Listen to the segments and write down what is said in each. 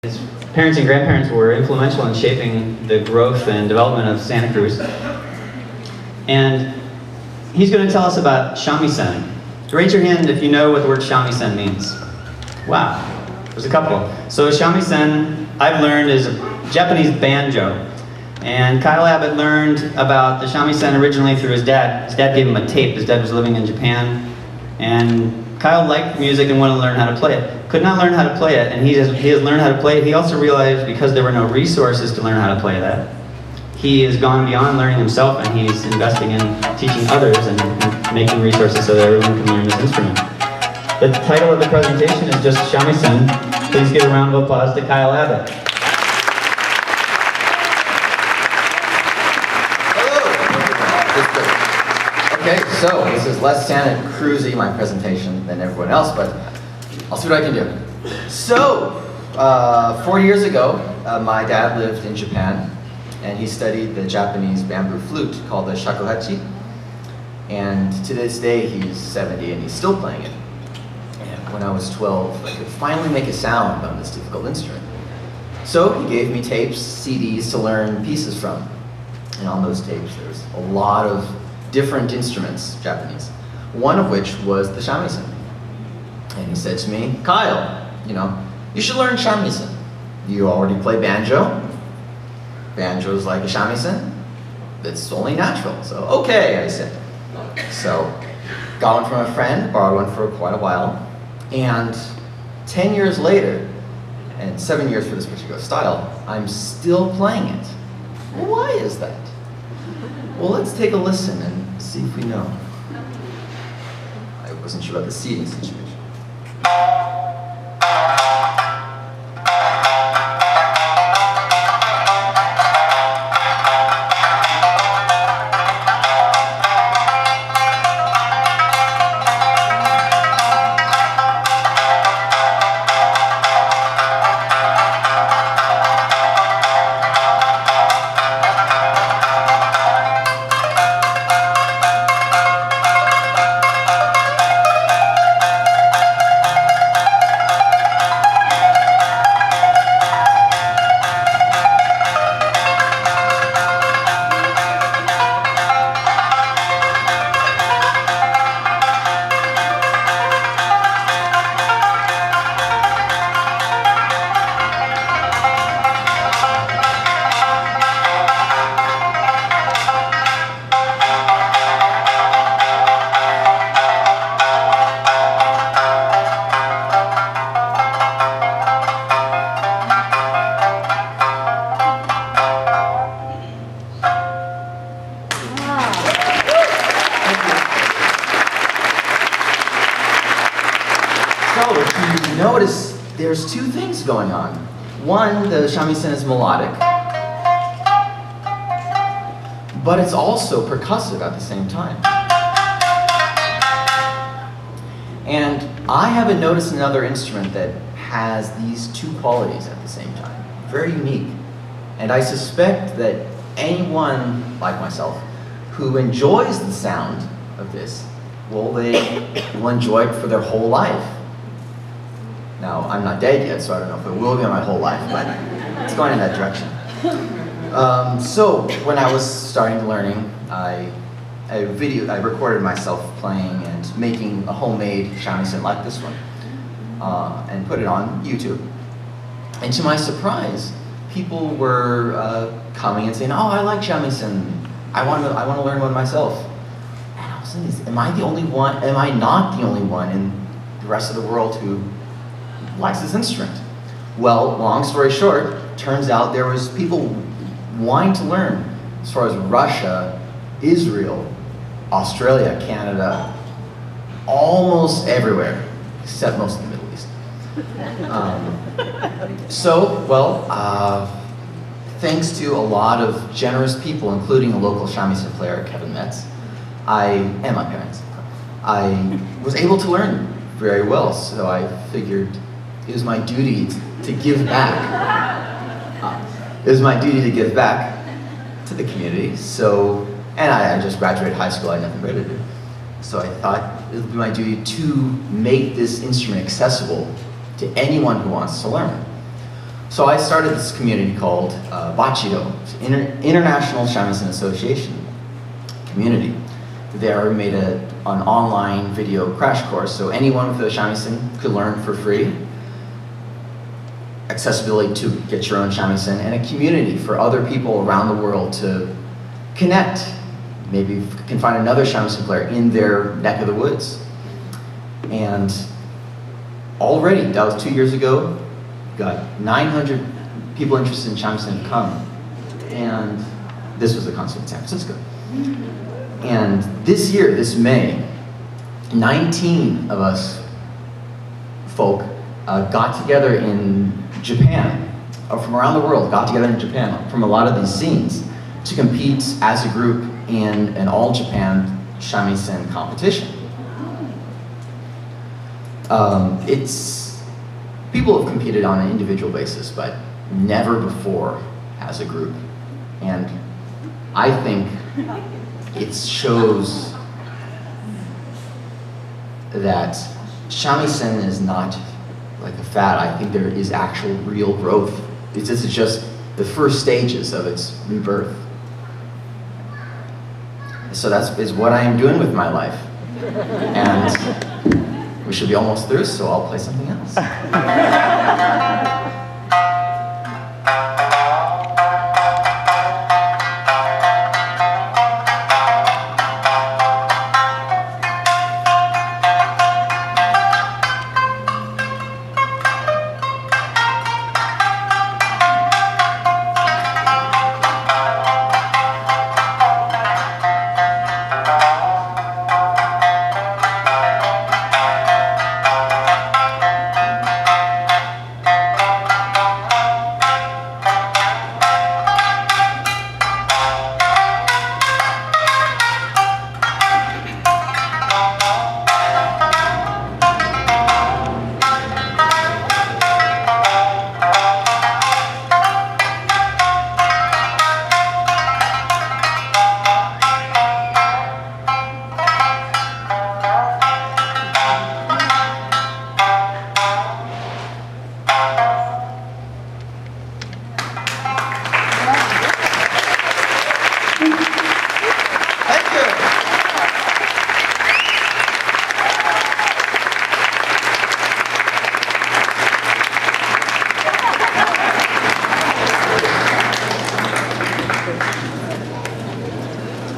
His parents and grandparents were influential in shaping the growth and development of Santa Cruz. And he's going to tell us about shamisen. Raise your hand if you know what the word shamisen means. Wow, there's a couple. So shamisen, I've learned, is a Japanese banjo. And Kyle Abbott learned about the shamisen originally through his dad. His dad gave him a tape. His dad was living in Japan. And Kyle liked music and wanted to learn how to play it. Could not learn how to play it, and he has learned how to play it. He also realized because there were no resources to learn how to play that, he has gone beyond learning himself, and he's investing in teaching others and making resources so that everyone can learn this instrument. The title of the presentation is just shamisen. Please give a round of applause to Kyle Abbott. Okay, so this is less Santa Cruz-y, my presentation, than everyone else, but I'll see what I can do. So, 4 years ago, my dad lived in Japan, and he studied the Japanese bamboo flute called the shakuhachi. And to this day, he's 70 and he's still playing it. And when I was 12, I could finally make a sound on this difficult instrument. So he gave me tapes, CDs to learn pieces from. And on those tapes, there's a lot of different instruments, Japanese, one of which was the shamisen. And he said to me, Kyle, you should learn shamisen. You already play banjo. Banjo's like a shamisen. It's only natural. So, okay, I said. So, got one from a friend, borrowed one for quite a while. And 10 years later, and 7 years for this particular style, I'm still playing it. Why is that? Well, let's take a listen and see if we know. I wasn't sure about the seating situation. Notice there's two things going on. One, the shamisen is melodic, but it's also percussive at the same time. And I haven't noticed another instrument that has these two qualities at the same time. Very unique. And I suspect that anyone like myself who enjoys the sound of this, will enjoy it for their whole life. Now, I'm not dead yet, so I don't know if it will be my whole life, but it's going in that direction. So, when I was starting learning, I recorded myself playing and making a homemade shamisen like this one, and put it on YouTube. And to my surprise, people were coming and saying, "Oh, I like shamisen. I want to learn one myself." And I was thinking, am I the only one? Am I not the only one in the rest of the world who likes this instrument? Well, long story short, turns out there was people wanting to learn as far as Russia, Israel, Australia, Canada, almost everywhere, except most of the Middle East. Thanks to a lot of generous people, including a local shamisen player, Kevin Metz, and my parents, I was able to learn very well, so I figured it was my duty to give back. It was my duty to give back to the community. So, and I just graduated high school, I had nothing better to do. So I thought it would be my duty to make this instrument accessible to anyone who wants to learn. So I started this community called Bachido, International Shamisen Association community. There we made an online video crash course, so anyone with a shamisen could learn for free. Accessibility to get your own shamisen, and a community for other people around the world to connect. Maybe you can find another shamisen player in their neck of the woods. And already, that was 2 years ago, got 900 people interested in shamisen have come. And this was the concert in San Francisco. And this year, this May, 19 of us folk got together in Japan, or from around the world, got together in Japan from a lot of these scenes to compete as a group in an all-Japan shamisen competition. People have competed on an individual basis, but never before as a group. And I think it shows that shamisen is not like a fad. I think there is actual real growth. This is just the first stages of its rebirth. So is what I am doing with my life. And we should be almost through, so I'll play something else.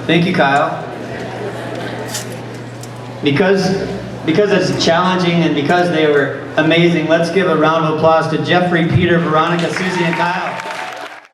Thank you, Kyle. Because it's challenging and because they were amazing, let's give a round of applause to Jeffrey, Peter, Veronica, Susie, and Kyle.